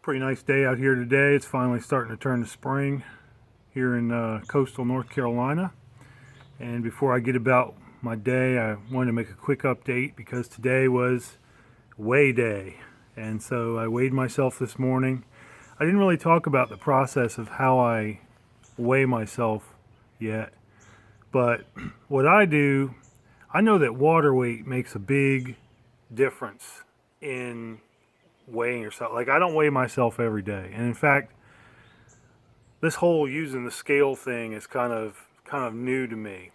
Pretty nice day out here today. It's finally starting to turn to spring here in coastal North Carolina. And before I get about my day, I wanted to make a quick update because today was weigh day. And so I weighed myself this morning. I didn't really talk about the process of how I weigh myself yet. But what I do, I know that water weight makes a big difference in weighing yourself. Like, I don't weigh myself every day, and in fact, this whole using the scale thing is kind of new to me.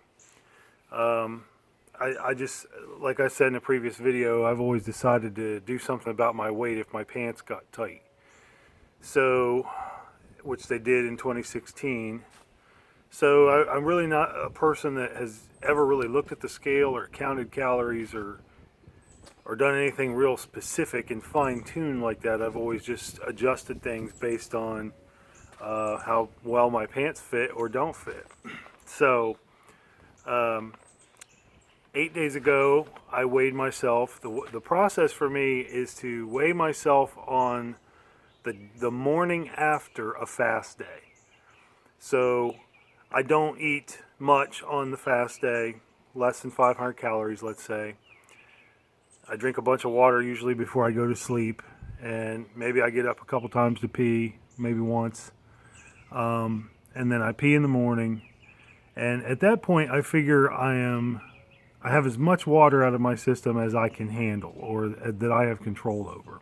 I just, like I said in a previous video, I've always decided to do something about my weight if my pants got tight. So, which they did in 2016. So I'm really not a person that has ever really looked at the scale or counted calories or done anything real specific and fine-tuned like that. I've always just adjusted things based on how well my pants fit or don't fit. So 8 days ago, I weighed myself. The process for me is to weigh myself on the morning after a fast day. So I don't eat much on the fast day, less than 500 calories, let's say. I drink a bunch of water usually before I go to sleep, and maybe I get up a couple times to pee, maybe once, and then I pee in the morning. And at that point, I figure I have as much water out of my system as I can handle, or that I have control over.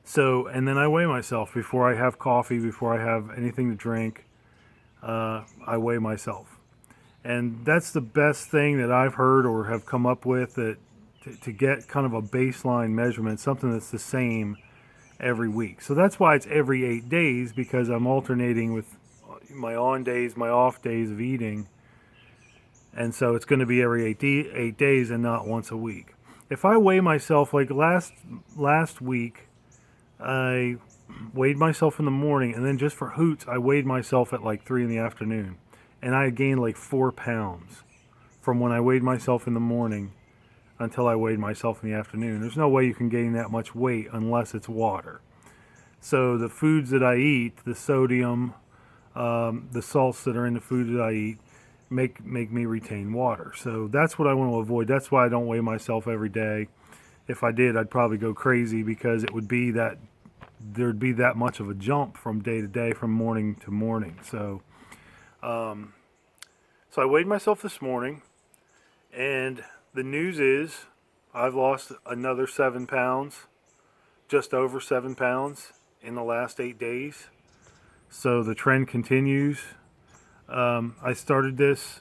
So, and then I weigh myself before I have coffee, before I have anything to drink. I weigh myself, and that's the best thing that I've heard or have come up with, that to get kind of a baseline measurement, something that's the same every week. So that's why it's every 8 days, because I'm alternating with my on days, my off days of eating. And so it's going to be every 8 days and not once a week. If I weigh myself, like last week, I weighed myself in the morning, and then just for hoots, I weighed myself at like 3 in the afternoon. And I gained like 4 pounds from when I weighed myself in the morning until I weighed myself in the afternoon. There's no way you can gain that much weight unless it's water. So the foods that I eat, the sodium, the salts that are in the food that I eat, make me retain water. So that's what I want to avoid. That's why I don't weigh myself every day. If I did, I'd probably go crazy, because it would be that there'd be that much of a jump from day to day, from morning to morning. So I weighed myself this morning, and the news is I've lost another 7 pounds, just over 7 pounds in the last 8 days. So the trend continues. I started this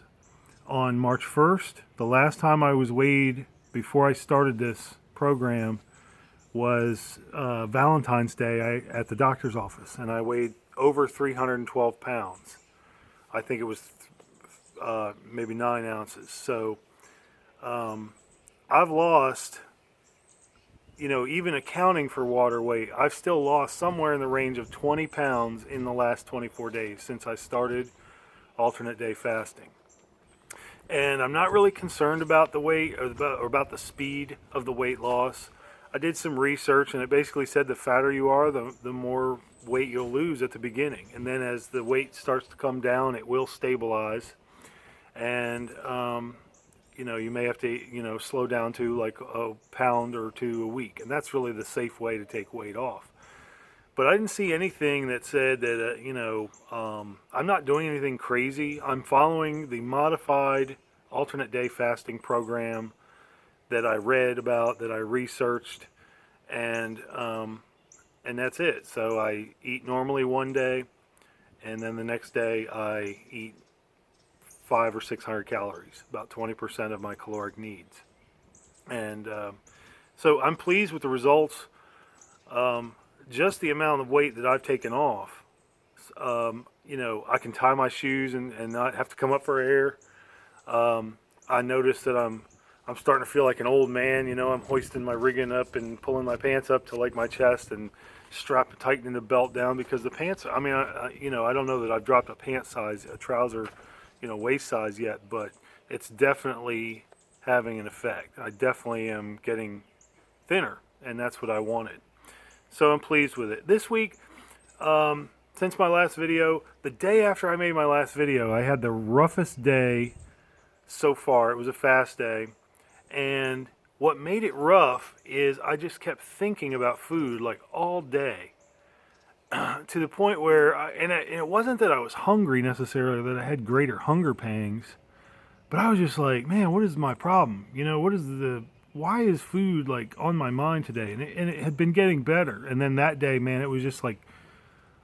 on March 1st. The last time I was weighed before I started this program was Valentine's Day at the doctor's office, and I weighed over 312 pounds. I think it was maybe 9 ounces. So I've lost, even accounting for water weight, I've still lost somewhere in the range of 20 pounds in the last 24 days since I started alternate day fasting. And I'm not really concerned about the weight or about the speed of the weight loss. I did some research, and it basically said the fatter you are, the more weight you'll lose at the beginning. And then as the weight starts to come down, it will stabilize. And you may have to, slow down to like a pound or 2 a week. And that's really the safe way to take weight off. But I didn't see anything that said that, I'm not doing anything crazy. I'm following the modified alternate day fasting program that I read about, that I researched, and that's it. So I eat normally one day, and then the next day I eat 500 or 600 calories, about 20% of my caloric needs. And so I'm pleased with the results. Just the amount of weight that I've taken off. I can tie my shoes and not have to come up for air. I noticed that I'm starting to feel like an old man. I'm hoisting my rigging up and pulling my pants up to like my chest and tightening the belt down, because the pants, I don't know that I've dropped a pant size, a trouser, waist size yet, but it's definitely having an effect. I definitely am getting thinner, and that's what I wanted. So I'm pleased with it. This week, since my last video, the day after I made my last video, I had the roughest day so far. It was a fast day. And what made it rough is I just kept thinking about food like all day. To the point where, and it wasn't that I was hungry necessarily, that I had greater hunger pangs, but I was just like, man, what is my problem? Why is food like on my mind today? And it had been getting better. And then that day, man, it was just like,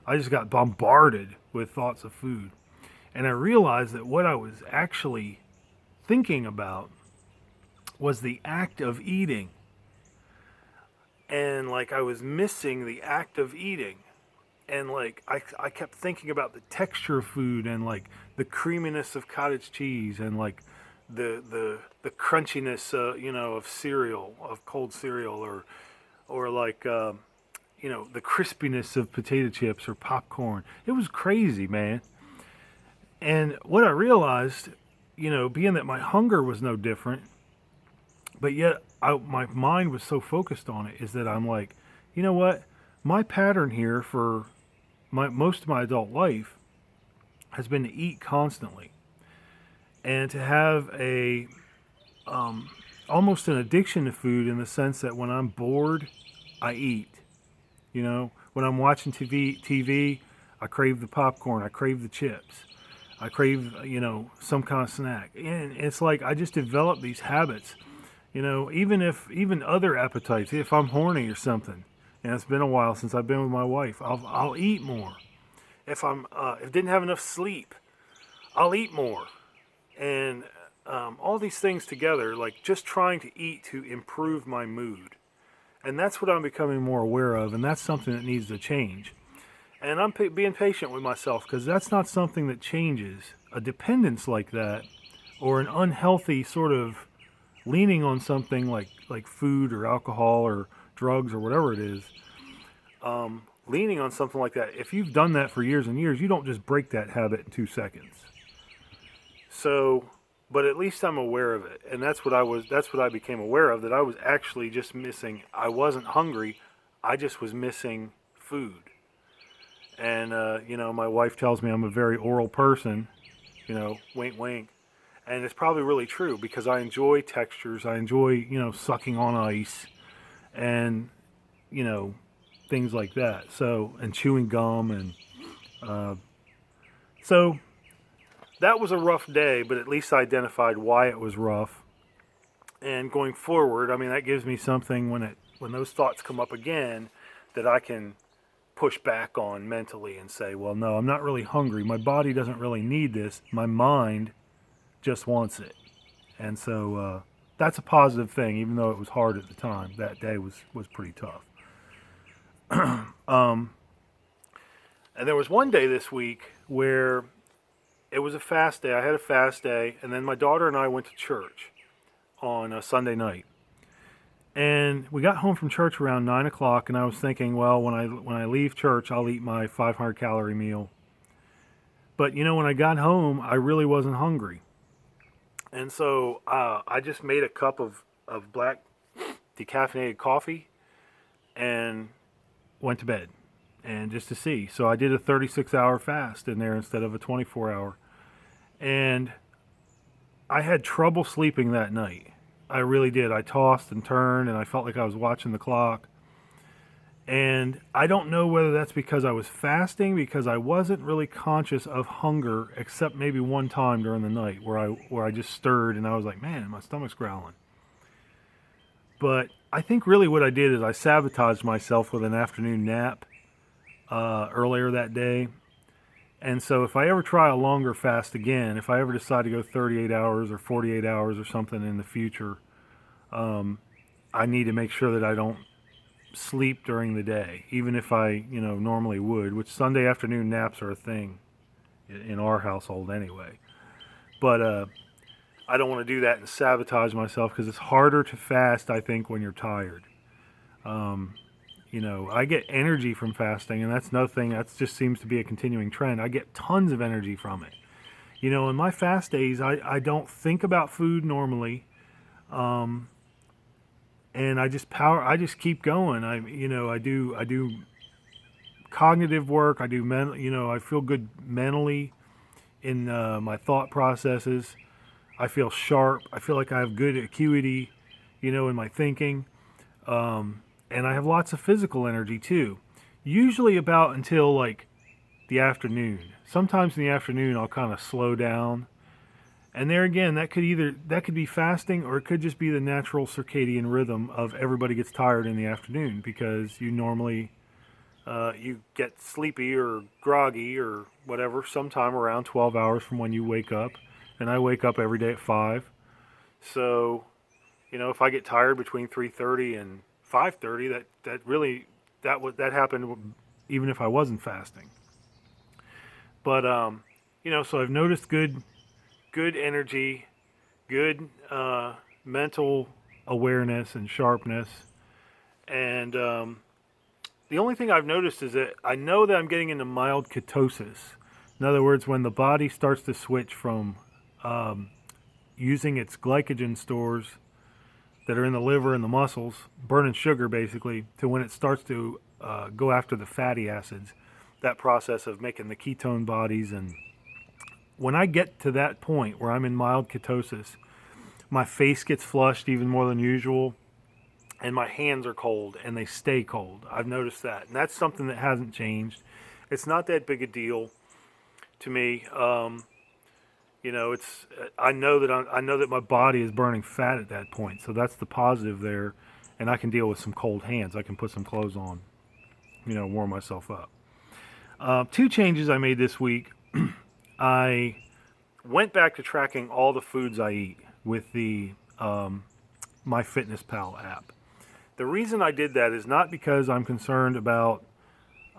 I just got bombarded with thoughts of food. And I realized that what I was actually thinking about was the act of eating. And like I was missing the act of eating. And like I kept thinking about the texture of food and like the creaminess of cottage cheese and like the crunchiness of cereal, of cold cereal, or like the crispiness of potato chips or popcorn. It was crazy, man. And what I realized, being that my hunger was no different, but yet my mind was so focused on it, is that I'm like, you know what? My pattern here for most of my adult life has been to eat constantly, and to have a almost an addiction to food, in the sense that when I'm bored, I eat. When I'm watching TV, I crave the popcorn, I crave the chips, I crave some kind of snack, and it's like I just develop these habits. Even other appetites. If I'm horny or something, and it's been a while since I've been with my wife, I'll eat more. If if I didn't have enough sleep, I'll eat more. And all these things together, like just trying to eat to improve my mood. And that's what I'm becoming more aware of, and that's something that needs to change. And I'm being patient with myself, because that's not something that changes. A dependence like that, or an unhealthy sort of leaning on something like food or alcohol or drugs or whatever it is, leaning on something like that, if you've done that for years and years, you don't just break that habit in 2 seconds. So, but at least I'm aware of it, and that's what I became aware of, that I was actually just missing. I wasn't hungry, I just was missing food. And my wife tells me I'm a very oral person, wink wink. And it's probably really true, because I enjoy textures, I enjoy, sucking on ice, and things like that. So, and chewing gum, and so that was a rough day, but at least I identified why it was rough. And going forward, I mean, that gives me something when those thoughts come up again, that I can push back on mentally and say, well, no, I'm not really hungry. My body doesn't really need this. My mind just wants it. And so that's a positive thing, even though it was hard at the time. That day was pretty tough. And there was one day this week where it was a fast day. I had a fast day, and then my daughter and I went to church on a Sunday night. And we got home from church around 9 o'clock, and I was thinking, well, when I leave church, I'll eat my 500-calorie meal. But, when I got home, I really wasn't hungry. And so I just made a cup of black decaffeinated coffee and went to bed, and just to see. So I did a 36-hour fast in there instead of a 24-hour. And I had trouble sleeping that night. I really did. I tossed and turned, and I felt like I was watching the clock. And I don't know whether that's because I was fasting, because I wasn't really conscious of hunger, except maybe one time during the night where I just stirred and I was like, man, my stomach's growling. But I think really what I did is I sabotaged myself with an afternoon nap earlier that day. And so if I ever try a longer fast again, if I ever decide to go 38 hours or 48 hours or something in the future, I need to make sure that I don't sleep during the day, even if I, normally would, which Sunday afternoon naps are a thing in our household anyway. But I don't want to do that and sabotage myself, because it's harder to fast, I think, when you're tired. I get energy from fasting, and that's another thing that just seems to be a continuing trend. I get tons of energy from it. In my fast days, I don't think about food normally. and I just keep going. I do cognitive work. I do I feel good mentally in my thought processes. I feel sharp. I feel like I have good acuity, in my thinking. And I have lots of physical energy too. Usually about until like the afternoon. Sometimes in the afternoon I'll kind of slow down. And there again, that could be fasting, or it could just be the natural circadian rhythm of everybody gets tired in the afternoon because you normally you get sleepy or groggy or whatever sometime around 12 hours from when you wake up. And I wake up every day at 5. So, if I get tired between 3:30 and 5:30, that happened even if I wasn't fasting. But so I've noticed good energy, good mental awareness and sharpness, and the only thing I've noticed is that I know that I'm getting into mild ketosis. In other words, when the body starts to switch from using its glycogen stores that are in the liver and the muscles, burning sugar basically, to when it starts to go after the fatty acids, that process of making the ketone bodies. And when I get to that point where I'm in mild ketosis, my face gets flushed even more than usual, and my hands are cold, and they stay cold. I've noticed that, and that's something that hasn't changed. It's not that big a deal to me. It's I know that my body is burning fat at that point, so that's the positive there, and I can deal with some cold hands. I can put some clothes on, warm myself up. 2 changes I made this week. I went back to tracking all the foods I eat with the MyFitnessPal app. The reason I did that is not because I'm concerned about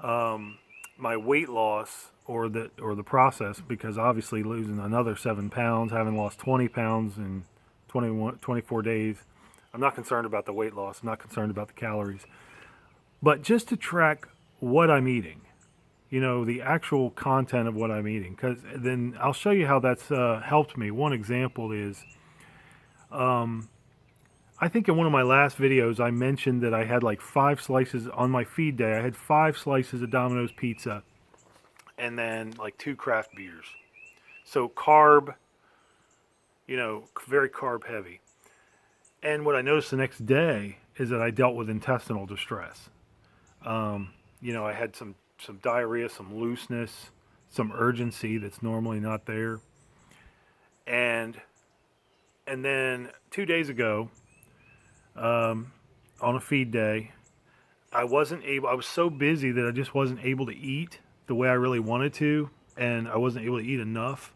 my weight loss or the process, because obviously losing another 7 pounds, having lost 20 pounds in 24 days, I'm not concerned about the weight loss. I'm not concerned about the calories. But just to track what I'm eating, the actual content of what I'm eating, because then I'll show you how that's helped me. One example is, I think in one of my last videos, I mentioned that I had like 5 slices on my feed day. I had 5 slices of Domino's pizza and then like 2 craft beers. So carb, very carb heavy. And what I noticed the next day is that I dealt with intestinal distress. I had some diarrhea, some looseness, some urgency that's normally not there. And then 2 days ago, on a feed day, I was so busy that I just wasn't able to eat the way I really wanted to, and I wasn't able to eat enough.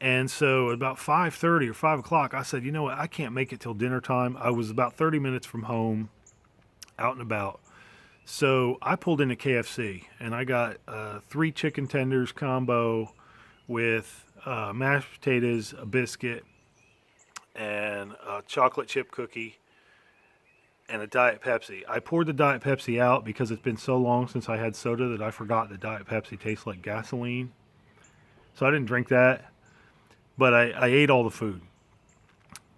And so about 5:30 or 5 o'clock, I said, you know what, I can't make it till dinner time. I was about 30 minutes from home, out and about. So I pulled into KFC, and I got 3 chicken tenders combo with mashed potatoes, a biscuit, and a chocolate chip cookie, and a Diet Pepsi. I poured the Diet Pepsi out because it's been so long since I had soda that I forgot that Diet Pepsi tastes like gasoline. So I didn't drink that, but I ate all the food.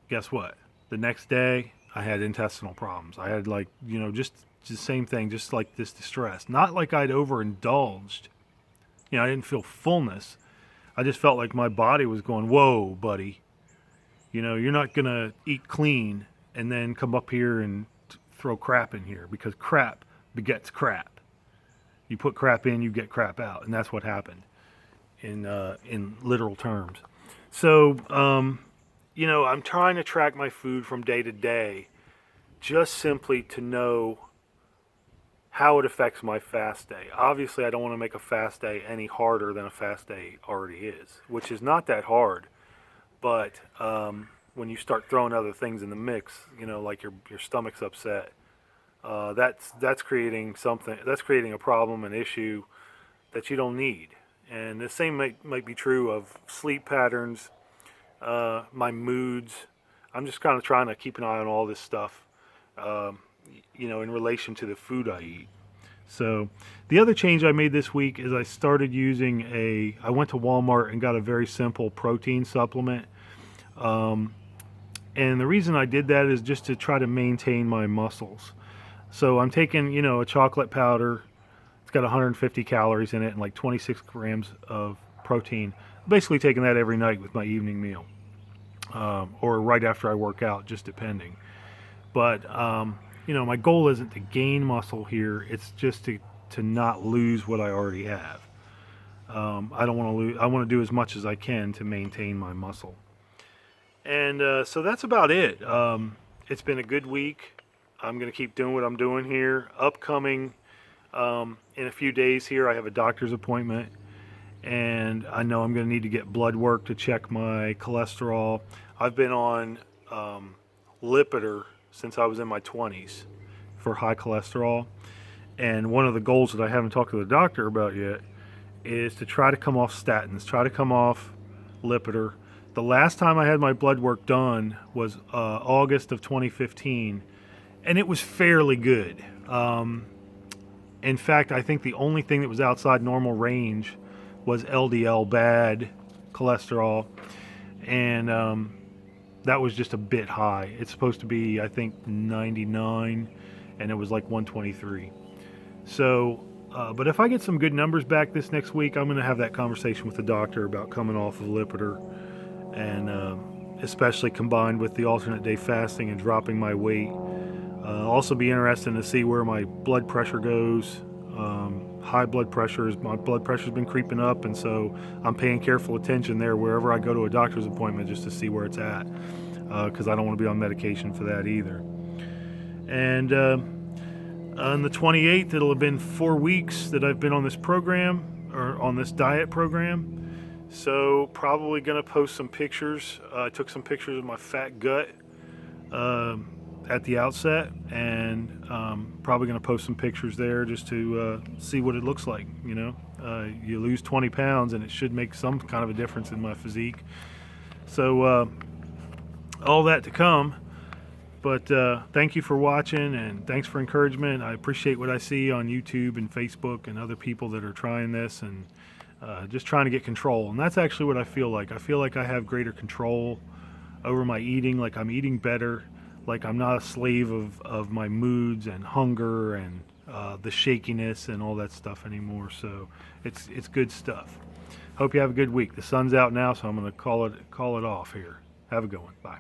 Guess what? The next day, I had intestinal problems. I had just the same thing, just like this distress. Not like I'd overindulged. I didn't feel fullness. I just felt like my body was going, whoa, buddy. You're not going to eat clean and then come up here and throw crap in here, because crap begets crap. You put crap in, you get crap out, and that's what happened in literal terms. So, I'm trying to track my food from day to day, just simply to know how it affects my fast day. Obviously, I don't want to make a fast day any harder than a fast day already is, which is not that hard, but when you start throwing other things in the mix, like your stomach's upset, that's creating something. That's creating a problem, an issue that you don't need. And the same might be true of sleep patterns, my moods. I'm just kind of trying to keep an eye on all this stuff, in relation to the food I eat. So the other change I made this week is I started using I went to Walmart and got a very simple protein supplement. And the reason I did that is just to try to maintain my muscles. So I'm taking, a chocolate powder. It's got 150 calories in it and like 26 grams of protein. Basically taking that every night with my evening meal, or right after I work out, just depending. But my goal isn't to gain muscle here. It's just to not lose what I already have. I don't want to lose. I want to do as much as I can to maintain my muscle. And so that's about it. It's been a good week. I'm going to keep doing what I'm doing here. Upcoming in a few days here, I have a doctor's appointment, and I know I'm going to need to get blood work to check my cholesterol. I've been on Lipitor since I was in my 20s for high cholesterol, and one of the goals that I haven't talked to the doctor about yet is to try to come off statins, try to come off Lipitor. The last time I had my blood work done was August of 2015, and it was fairly good. In fact, I think the only thing that was outside normal range was LDL, bad cholesterol, and that was just a bit high. It's supposed to be, I think, 99, and it was like 123. So, but if I get some good numbers back this next week, I'm going to have that conversation with the doctor about coming off of Lipitor, and especially combined with the alternate day fasting and dropping my weight. Also be interested to see where my blood pressure goes. High blood pressure, my blood pressure's been creeping up, and so I'm paying careful attention there wherever I go to a doctor's appointment, just to see where it's at, because I don't want to be on medication for that either. And on the 28th, it'll have been 4 weeks that I've been on this program, or on this diet program. So probably going to post some pictures. I took some pictures of my fat gut at the outset, and probably going to post some pictures there just to see what it looks like. You lose 20 pounds and it should make some kind of a difference in my physique. So all that to come. But thank you for watching, and thanks for encouragement. I appreciate what I see on YouTube and Facebook and other people that are trying this and just trying to get control. And that's actually what I feel like. I feel like I have greater control over my eating, like I'm eating better, like I'm not a slave of my moods and hunger and the shakiness and all that stuff anymore. So it's good stuff. Hope you have a good week. The sun's out now, so I'm going to call it off here. Have a good one. Bye.